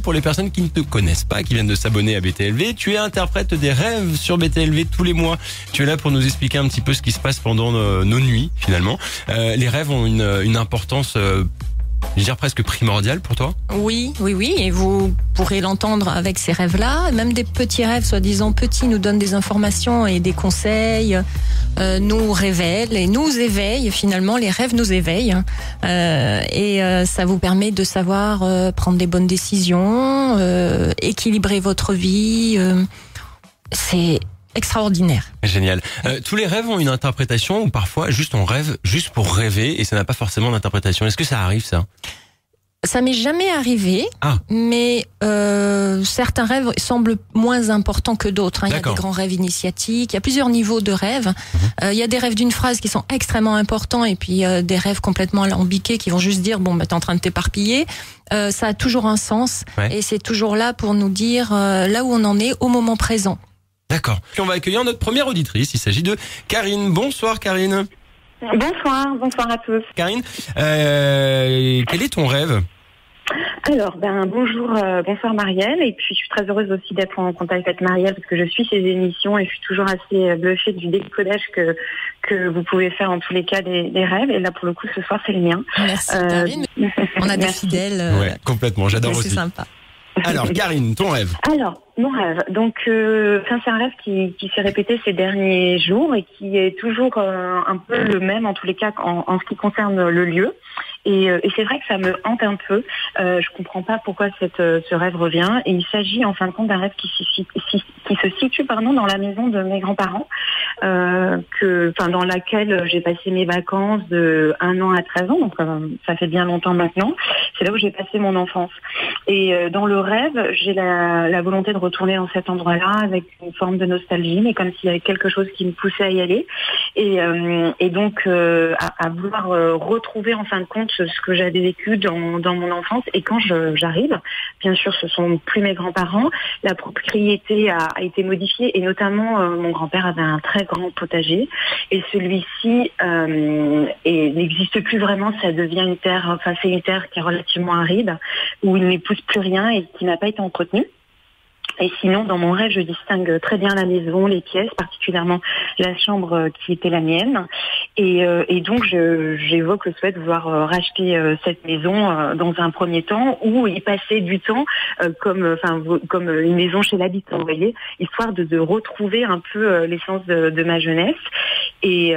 Pour les personnes qui ne te connaissent pas, qui viennent de s'abonner à BTLV, tu es interprète des rêves sur BTLV tous les mois. Tu es là pour nous expliquer un petit peu ce qui se passe pendant nos nuits, finalement. Les rêves ont une importance, je veux dire presque primordiale pour toi ? Oui, et vous pourrez l'entendre avec ces rêves-là. Même des petits rêves, soi-disant petits, nous donnent des informations et des conseils, nous révèlent et nous éveillent. Finalement, les rêves nous éveillent. Ça vous permet de savoir prendre des bonnes décisions, équilibrer votre vie. C'est extraordinaire. Génial. Tous les rêves ont une interprétation ou parfois juste on rêve juste pour rêver et ça n'a pas forcément d'interprétation. Est-ce que ça arrive ça ? Ça m'est jamais arrivé, mais certains rêves semblent moins importants que d'autres. Il y a des grands rêves initiatiques, il y a plusieurs niveaux de rêves. Il y a des rêves d'une phrase qui sont extrêmement importants et puis des rêves complètement alambiqués qui vont juste dire t'es en train de t'éparpiller. Ça a toujours un sens et c'est toujours là pour nous dire là où on en est au moment présent. D'accord. Puis on va accueillir notre première auditrice. Il s'agit de Karine. Bonsoir Karine. Bonsoir à tous. Karine, quel est ton rêve ? Alors, bonsoir Marielle, et puis je suis très heureuse aussi d'être en contact avec Marielle parce que je suis ses émissions et je suis toujours assez bluffée du décodage que vous pouvez faire en tous les cas des rêves, et là pour le coup ce soir c'est le mien. Merci Karine. On a des fidèles. Ouais, complètement, j'adore aussi. C'est sympa. Alors Karine, ton rêve ? Alors, mon rêve, donc c'est un rêve qui s'est répété ces derniers jours et qui est toujours un peu le même en tous les cas en ce qui concerne le lieu. Et c'est vrai que ça me hante un peu. Je comprends pas pourquoi ce rêve revient. Et il s'agit en fin de compte d'un rêve qui se situe dans la maison de mes grands-parents, dans laquelle j'ai passé mes vacances de 1 an à 13 ans. Donc ça fait bien longtemps maintenant. C'est là où j'ai passé mon enfance. Et dans le rêve, j'ai la volonté de retourner dans cet endroit-là avec une forme de nostalgie, mais comme s'il y avait quelque chose qui me poussait à y aller. Et donc à vouloir retrouver en fin de compte ce que j'avais vécu dans mon enfance. Et quand j'arrive, bien sûr ce sont plus mes grands-parents, la propriété a été modifiée et notamment mon grand-père avait un très grand potager et celui-ci n'existe plus vraiment, ça devient c'est une terre qui est relativement aride où il ne pousse plus rien et qui n'a pas été entretenue. Et sinon, dans mon rêve, je distingue très bien la maison, les pièces, particulièrement la chambre qui était la mienne. Et donc, j'évoque le souhait de vouloir racheter cette maison dans un premier temps, ou y passer du temps comme une maison chez l'habitant, vous voyez, histoire de retrouver un peu l'essence de ma jeunesse. Et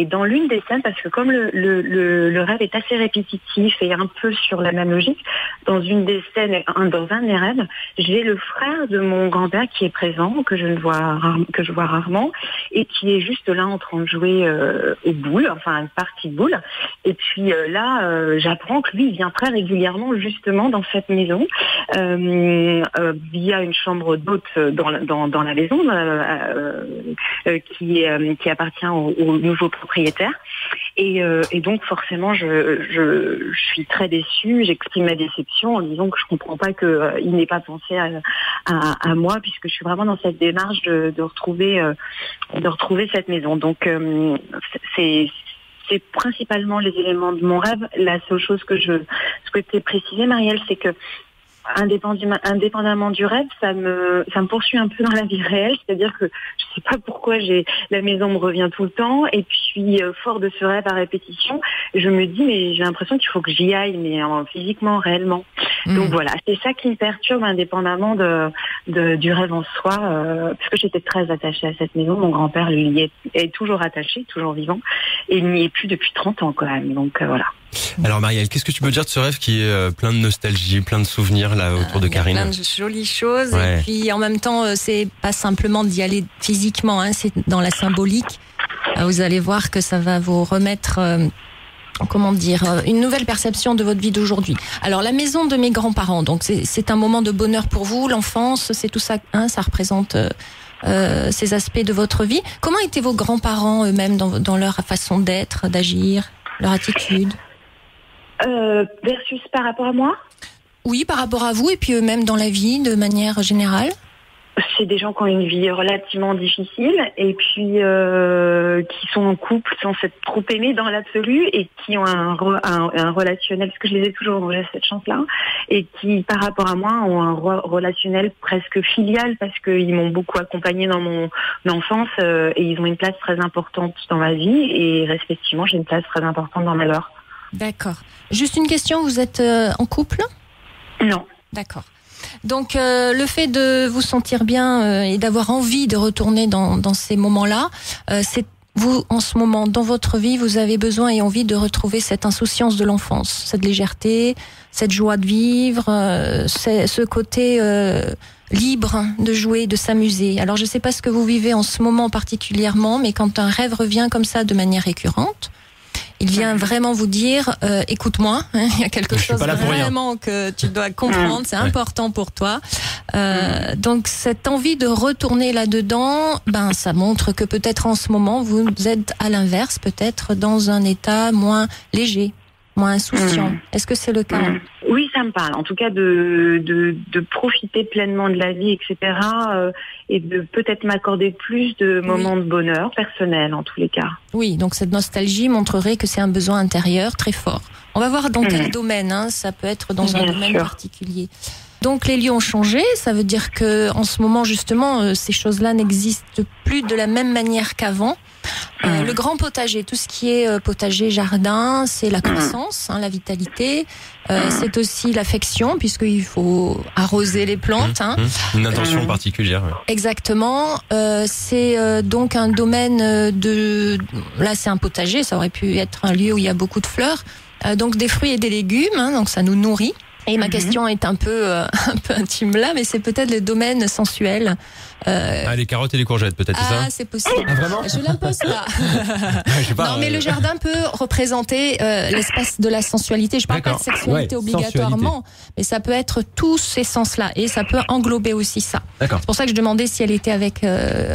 dans l'une des scènes, parce que comme le rêve est assez répétitif et un peu sur la même logique, dans une des scènes, dans un des rêves, j'ai le frère de mon grand-père qui est présent, que je vois rarement, et qui est juste là en train de jouer aux boules, enfin une partie de boules. Et puis là, j'apprends que lui, il vient très régulièrement justement dans cette maison, via une chambre d'hôte dans la maison, qui appartient au nouveau propriétaire. Et donc forcément, je suis très déçue. J'exprime ma déception en disant que je comprends pas que il n'ait pas pensé à moi, puisque je suis vraiment dans cette démarche de retrouver cette maison. Donc c'est principalement les éléments de mon rêve. La seule chose que je souhaitais préciser, Marielle, c'est que indépendamment du rêve, ça me poursuit un peu dans la vie réelle, c'est-à-dire que je sais pas pourquoi la maison me revient tout le temps, et puis fort de ce rêve à répétition, je me dis mais j'ai l'impression qu'il faut que j'y aille, mais physiquement, réellement. Donc voilà, c'est ça qui me perturbe indépendamment du rêve en soi, parce que j'étais très attachée à cette maison. Mon grand-père lui est toujours attaché, toujours vivant, et il n'y est plus depuis 30 ans quand même. Donc voilà. Alors Marielle, qu'est-ce que tu peux dire de ce rêve qui est plein de nostalgie, plein de souvenirs là autour de Karine ? Plein de jolies choses, et puis en même temps, c'est pas simplement d'y aller physiquement, c'est dans la symbolique. Vous allez voir que ça va vous remettre une nouvelle perception de votre vie d'aujourd'hui. Alors la maison de mes grands-parents, donc c'est un moment de bonheur pour vous, l'enfance, c'est tout ça, ça représente ces aspects de votre vie. Comment étaient vos grands-parents eux-mêmes dans leur façon d'être, d'agir, leur attitude ? Versus par rapport à moi ? Oui, par rapport à vous, et puis eux-mêmes dans la vie, de manière générale. c'est des gens qui ont une vie relativement difficile et puis qui sont en couple sans s'être trop aimés dans l'absolu et qui ont un relationnel, parce que je les ai toujours, donc j'ai cette chance-là, et qui par rapport à moi ont un relationnel presque filial parce qu'ils m'ont beaucoup accompagné dans mon enfance et ils ont une place très importante dans ma vie et respectivement j'ai une place très importante dans ma leur. D'accord. Juste une question, vous êtes en couple ? Non. D'accord. Donc le fait de vous sentir bien et d'avoir envie de retourner dans ces moments-là, c'est vous en ce moment dans votre vie, vous avez besoin et envie de retrouver cette insouciance de l'enfance, cette légèreté, cette joie de vivre, ce côté libre de jouer, de s'amuser. Alors je ne sais pas ce que vous vivez en ce moment particulièrement, mais quand un rêve revient comme ça de manière récurrente, il vient vraiment vous dire écoute-moi, hein, il y a quelque chose vraiment que tu dois comprendre, c'est important pour toi. Donc cette envie de retourner là-dedans, ça montre que peut-être en ce moment vous êtes à l'inverse, peut-être dans un état moins léger, moins insouciant. Est-ce que c'est le cas ? Oui, ça me parle. En tout cas, de profiter pleinement de la vie, etc. Et de peut-être m'accorder plus de moments de bonheur personnel, en tous les cas. Oui, donc cette nostalgie montrerait que c'est un besoin intérieur très fort. On va voir dans quel domaine, hein, ça peut être dans un domaine particulier. Donc les lieux ont changé, ça veut dire que en ce moment justement ces choses-là n'existent plus de la même manière qu'avant. Le grand potager, tout ce qui est potager, jardin, c'est la croissance, hein, la vitalité. C'est aussi l'affection puisqu'il faut arroser les plantes. Hein. Une intention particulière. Ouais. Exactement. C'est donc un domaine de. Là, c'est un potager. Ça aurait pu être un lieu où il y a beaucoup de fleurs. Donc des fruits et des légumes. Hein, donc ça nous nourrit. Et ma question est un peu intime là, mais c'est peut-être le domaine sensuel. Les carottes et les courgettes, peut-être, c'est ça ? Ah, c'est possible. Ah, vraiment ? Je l'impose pas. Je sais pas. Non, mais le jardin peut représenter l'espace de la sensualité. Je parle pas de sexualité obligatoirement, mais ça peut être tous ces sens-là, et ça peut englober aussi ça. D'accord. C'est pour ça que je demandais si elle était avec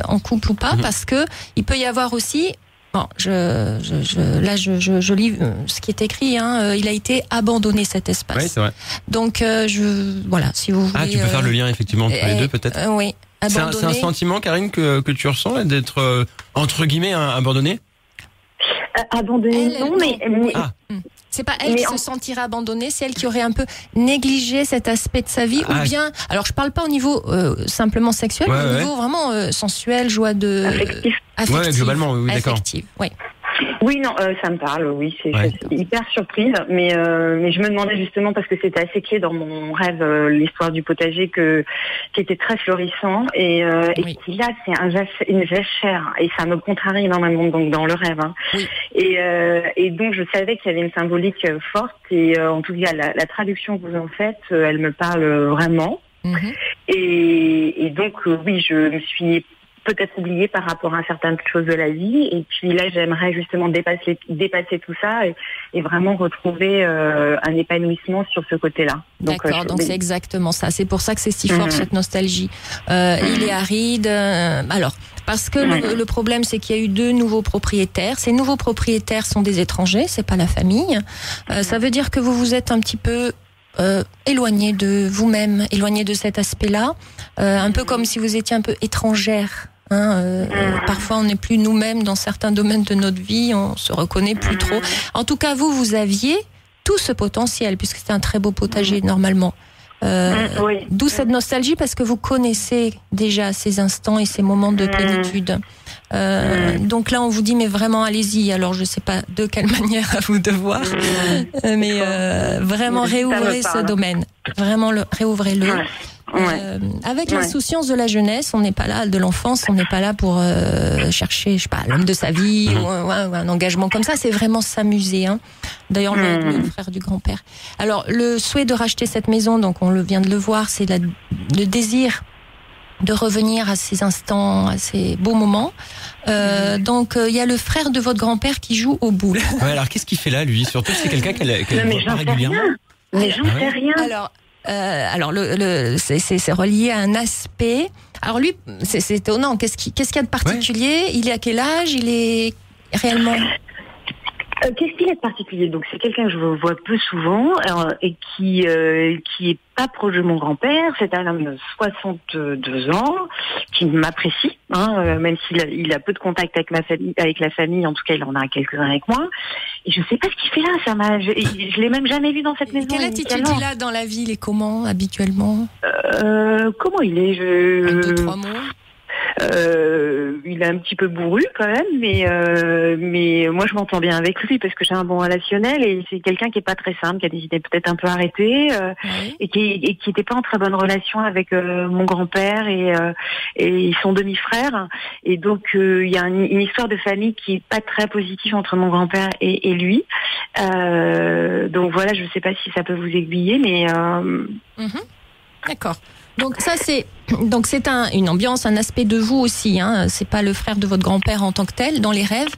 en couple ou pas, parce que il peut y avoir aussi. Bon, je lis ce qui est écrit. Hein, il a été abandonné cet espace. Oui, c'est vrai. Donc voilà, si vous voulez. Ah, tu peux faire le lien effectivement entre les deux, peut-être. Oui. C'est un sentiment, Karine, que tu ressens là, d'être entre guillemets abandonné. Abandonnée, non, mais. C'est pas elle qui se sentirait abandonnée, c'est elle qui aurait un peu négligé cet aspect de sa vie, ou bien. Alors, je parle pas au niveau simplement sexuel, mais au niveau vraiment sensuel, joie de. Affectif. Affective. Ouais, globalement, oui, d'accord. Affective, oui. Oui, non, ça me parle, oui, c'est hyper surprise, mais je me demandais justement, parce que c'était assez clé dans mon rêve, l'histoire du potager qui était très florissant, et qui là, c'est une jachère, et ça me contrarie énormément donc dans le rêve, hein. Oui. Et donc je savais qu'il y avait une symbolique forte, et en tout cas la traduction que vous en faites, elle me parle vraiment, et donc oui, je me suis peut-être oublié par rapport à certaines choses de la vie, et puis là j'aimerais justement dépasser tout ça et vraiment retrouver un épanouissement sur ce côté-là. D'accord, donc c'est exactement ça, c'est pour ça que c'est si fort cette nostalgie. Il est aride, alors parce que le problème c'est qu'il y a eu 2 nouveaux propriétaires. Ces nouveaux propriétaires sont des étrangers, c'est pas la famille. Ça veut dire que vous vous êtes un petit peu éloigné de vous-même, éloigné de cet aspect-là, un peu comme si vous étiez un peu étrangère. Parfois on n'est plus nous-mêmes dans certains domaines de notre vie, on se reconnaît plus trop. En tout cas, vous aviez tout ce potentiel, puisque c'était un très beau potager normalement. D'où cette nostalgie, parce que vous connaissez déjà ces instants et ces moments de plénitude. Donc là, on vous dit, mais vraiment, allez-y. Alors, je sais pas de quelle manière à vous de voir, mais vraiment réouvrez ce domaine. Vraiment, réouvrez-le. Avec l'insouciance de la jeunesse, on n'est pas là, de l'enfance, on n'est pas là pour chercher, je sais pas, l'homme de sa vie ou un engagement comme ça. C'est vraiment s'amuser. Hein. D'ailleurs, le frère du grand-père. Alors, le souhait de racheter cette maison, donc on vient de le voir, c'est le désir de revenir à ces instants, à ces beaux moments. Donc, il y a le frère de votre grand-père qui joue au boule. Ouais, alors qu'est-ce qu'il fait là, lui ? Surtout, c'est quelqu'un qu'elle voit pas régulièrement. Mais j'en sais rien. Alors c'est relié à un aspect. Alors lui, c'est étonnant. Qu'est-ce qu'il y a de particulier ? Il est à quel âge ? Il est réellement Qu'est-ce qu'il est de particulier? Donc c'est quelqu'un que je vois peu souvent et qui est pas proche de mon grand-père. C'est un homme de 62 ans qui m'apprécie, même s'il a peu de contact avec la famille. En tout cas, il en a quelques-uns avec moi. Et je sais pas ce qu'il fait là. Je l'ai même jamais vu dans cette maison. Quelle attitude il a dans la ville et comment habituellement? Comment il est? Un, deux, trois mots. Il est un petit peu bourru quand même, mais moi je m'entends bien avec lui parce que j'ai un bon relationnel et c'est quelqu'un qui est pas très simple, qui a des idées peut-être un peu arrêtées et qui était pas en très bonne relation avec mon grand-père et son demi-frère. Et donc il y a une histoire de famille qui est pas très positive entre mon grand-père et lui. Donc voilà, je sais pas si ça peut vous aiguiller, mais D'accord. Donc ça c'est une ambiance, un aspect de vous aussi. C'est pas le frère de votre grand-père en tant que tel dans les rêves.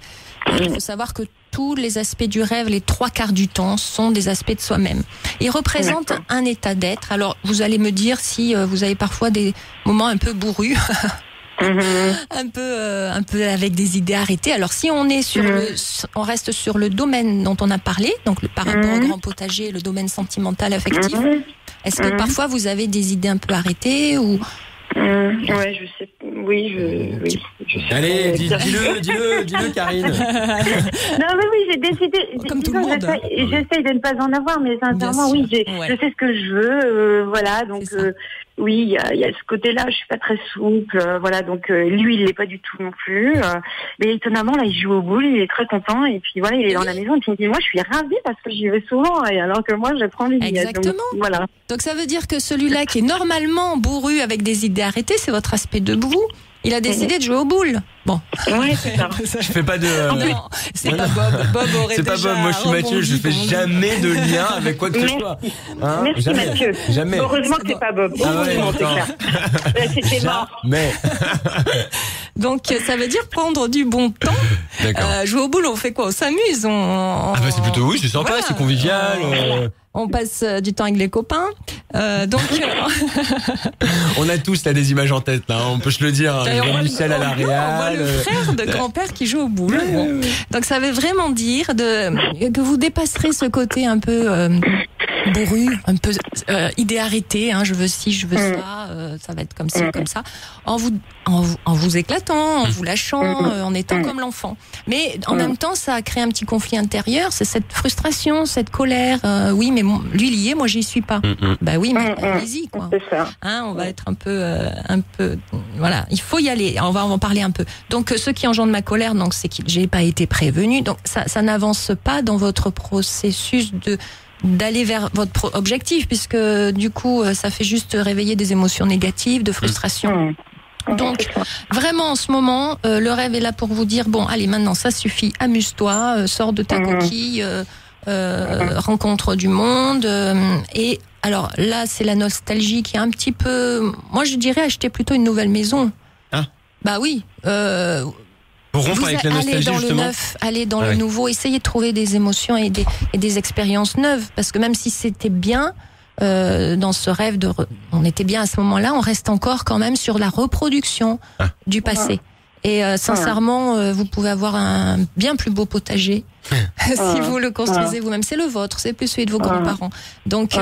Il faut savoir que tous les aspects du rêve, les 3/4 du temps, sont des aspects de soi-même. Ils représentent un état d'être. Alors vous allez me dire si vous avez parfois des moments un peu bourrus. un peu avec des idées arrêtées. Alors si on est on reste sur le domaine dont on a parlé, donc par rapport au grand potager, le domaine sentimental affectif. Est-ce que parfois vous avez des idées un peu arrêtées ou ouais, je sais. Oui, je sais. Allez, dis-le, Karine. Non, mais oui, j'ai décidé. Comme tout le monde. J'essaye de ne pas en avoir, mais sincèrement, oui, je sais ce que je veux. Voilà, donc oui, il y a ce côté-là. Je suis pas très souple. Voilà, donc lui, il l'est pas du tout non plus. Mais étonnamment, là, il joue au boule, il est très content. Et puis voilà, il est dans la maison. Et puis il me dit, moi, je suis ravie parce que j'y vais souvent. Et alors que moi, je prends les billets. Exactement. Donc, voilà. Donc ça veut dire que celui-là qui est normalement bourru avec des idées arrêtées, c'est votre aspect de vous. Il a décidé de jouer au boule. Bon. Ouais, c'est ça. Je fais pas de. Non, c'est pas Bob. Bob aurait c'est pas Bob. Moi, je suis Mathieu. Je fais jamais de lien avec quoi que ce soit. Merci jamais. Mathieu. Jamais. Heureusement que c'est pas Bob. Heureusement, c'est clair. C'était mort. Mais. Donc, ça veut dire prendre du bon temps. D'accord. Jouer au boule, on fait quoi? On s'amuse. C'est plutôt c'est sympa, voilà, c'est convivial. On passe du temps avec les copains. Donc, on a tous là des images en tête là, on peut se le dire. Michel à la Real. On voit le frère de grand-père qui joue au boule. Bon. Donc ça veut vraiment dire que vous dépasserez ce côté un peu bourru, un peu idée arrêtée. Je veux ci, je veux ça. Ça va être comme ci, comme ça. En vous éclatant, en vous lâchant, en étant comme l'enfant. Mais en même temps, ça a créé un petit conflit intérieur. C'est cette frustration, cette colère. Oui, mais lui il y est, moi j'y suis pas. Bah oui, mais allez-y quoi. C'est ça. On va être un peu, voilà. Il faut y aller. On va en parler un peu. Donc ce qui engendre ma colère, donc c'est que j'ai pas été prévenue. Donc ça n'avance pas dans votre processus d'aller vers votre objectif, puisque du coup ça fait juste réveiller des émotions négatives, de frustration. Donc vraiment en ce moment le rêve est là pour vous dire bon allez maintenant ça suffit, amuse-toi, sors de ta coquille, rencontre du monde et alors là c'est la nostalgie qui est un petit peu, moi je dirais acheter plutôt une nouvelle maison. Bah oui. Pour rompre avec la nostalgie, dans justement. Le neuf, aller dans le nouveau, essayez de trouver des émotions et des expériences neuves, parce que même si c'était bien dans ce rêve on était bien à ce moment-là, on reste encore quand même sur la reproduction du passé. Et sincèrement, vous pouvez avoir un bien plus beau potager si vous le construisez vous-même. C'est le vôtre, c'est plus celui de vos grands-parents. Donc,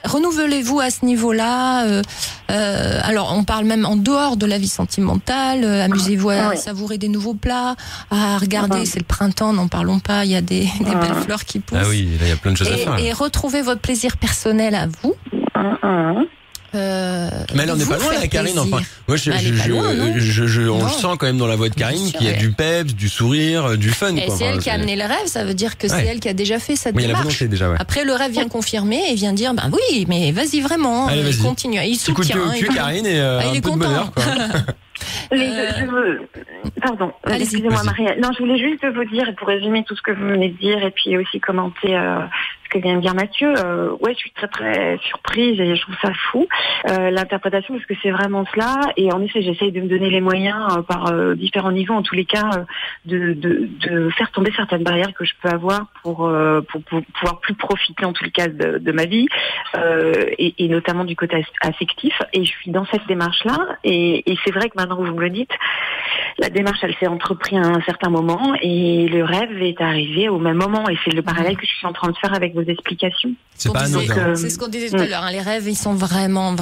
renouvelez-vous à ce niveau-là. Alors, on parle même en dehors de la vie sentimentale. Amusez-vous à savourer des nouveaux plats, à regarder. C'est le printemps, n'en parlons pas. Il y a des belles fleurs qui poussent. Ah oui, là, il y a plein de choses à faire. Et retrouvez votre plaisir personnel à vous. Mais là on n'est pas loin là, Karine. Enfin, moi on le sent quand même dans la voix de Karine qu'il y a du peps, du sourire, du fun. Et c'est elle qui a amené le rêve, ça veut dire que c'est elle qui a déjà fait cette démarche. Il y a la volonté déjà. Après le rêve vient confirmer et vient dire oui, mais vas-y vraiment, continue. Il soutient. Karine et un peu de bonheur quoi. Pardon, excusez-moi Marie. Non, je voulais juste vous dire, pour résumer tout ce que vous venez de dire et puis aussi commenter ce que vient de dire Mathieu. Ouais, je suis très très surprise et je trouve ça fou l'interprétation parce que c'est vraiment cela. Et en effet, j'essaye de me donner les moyens par différents niveaux, en tous les cas, de faire tomber certaines barrières que je peux avoir pour pouvoir plus profiter en tous les cas de ma vie et notamment du côté affectif. Et je suis dans cette démarche-là. Et c'est vrai que maintenant que vous me le dites, la démarche, elle s'est entreprise à un certain moment et le rêve est arrivé au même moment. Et c'est le parallèle que je suis en train de faire avec vos explications. C'est pas anodin. C'est ce qu'on disait tout à l'heure. Hein, les rêves, ils sont vraiment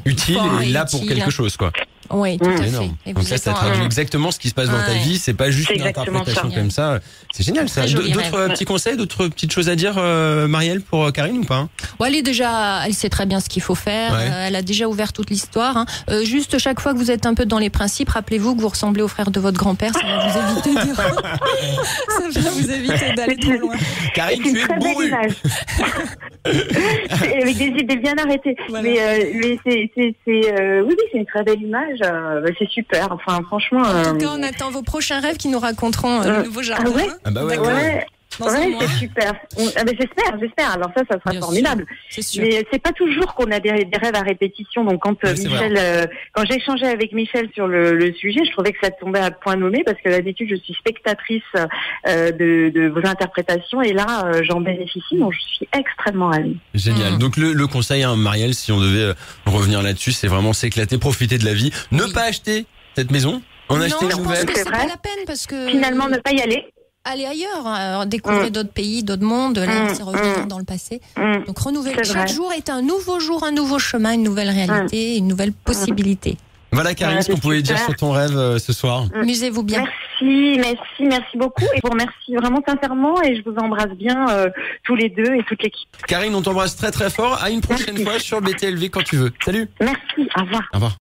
utiles et là pour quelque chose, quoi. Oui, tout à énorme. fait. Donc là, ça traduit exactement ce qui se passe dans ta vie. C'est pas juste une interprétation comme ça. C'est génial, ça. D'autres petits conseils, d'autres petites choses à dire, Marielle, pour Karine ou pas? Ouais, elle sait très bien ce qu'il faut faire. Ouais. Elle a déjà ouvert toute l'histoire. Hein. Juste chaque fois que vous êtes un peu dans les principes, rappelez-vous que vous ressemblez au frère de votre grand-père. Ça va vous éviter d'aller trop loin. Karine, tu es bourrue. Avec des idées bien arrêtées. Voilà. Mais c'est une très belle image. C'est super. Enfin, franchement. En tout cas, on attend vos prochains rêves qui nous raconteront le nouveau jardin. Ah ouais. Ah bah ouais. Ouais, c'est super. J'espère. Alors ça sera bien formidable. Sûr. Mais c'est pas toujours qu'on a des rêves à répétition. Donc quand quand j'ai échangé avec Michel sur le sujet, je trouvais que ça tombait à point nommé parce que d'habitude je suis spectatrice de vos interprétations et là j'en bénéficie. Donc je suis extrêmement ravie. Génial. Donc le conseil, hein, Marielle, si on devait revenir là-dessus, c'est vraiment s'éclater, profiter de la vie, ne pas acheter cette maison, acheter une nouvelle. Je pense que c'est pas la peine parce que finalement ne pas y aller. Aller ailleurs, découvrir d'autres pays, d'autres mondes, là c'est revenir dans le passé. Donc renouveler. Chaque jour est un nouveau jour, un nouveau chemin, une nouvelle réalité, une nouvelle possibilité. Voilà Karine, ce qu'on pouvait dire sur ton rêve ce soir. Amusez-vous bien. Merci beaucoup. Et je vous remercie vraiment sincèrement et je vous embrasse bien tous les deux et toute l'équipe. Karine, on t'embrasse très très fort. À une prochaine fois sur BTLV quand tu veux. Salut. Merci, au revoir. Au revoir.